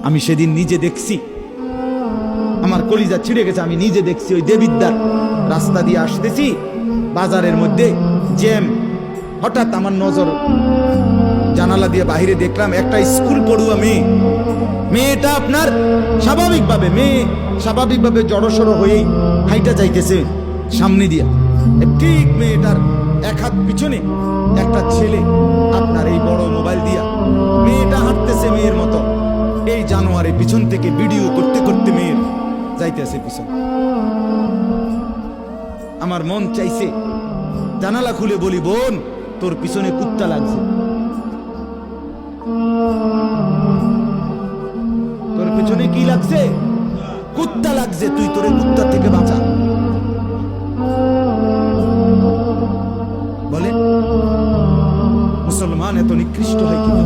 আমি সেদিন নিজে দেখছি, আমার কলিজা ছিঁড়ে গেছে। আমি নিজে দেখছি ওই দেবিদ্যার রাস্তা দিয়ে আসতেছি, বাজারের মধ্যে জ্যাম। হঠাৎ আমার নজর জানালা দিয়ে বাইরে দেখলাম একটা স্কুল পড়ুয়া মেয়েটা আপনার স্বাভাবিকভাবে জড়সড় হয়েই হাইটা যাইতেছে সামনে দিয়া। ঠিক মেয়েটার এক হাত পিছনে একটা ছেলে আপনার এই বড় মোবাইল দিয়া, মেয়েটা হাঁটতেছে মেয়ের মতো, এই জানোয়ারে পিছন থেকে ভিডিও করতে করতে মেয়ের যাইতেছে পিছন। আমার মন চাইছে জানালা খুলে বলি, বোন তোর পিছনে কুত্তা লাগছে, তোর পিছনে কি লাগছে? কুত্তা লাগছে, তুই তোরে কুত্তা থেকে বাঁচা। বলে মুসলমান এত নিকৃষ্ট হয় কিনা?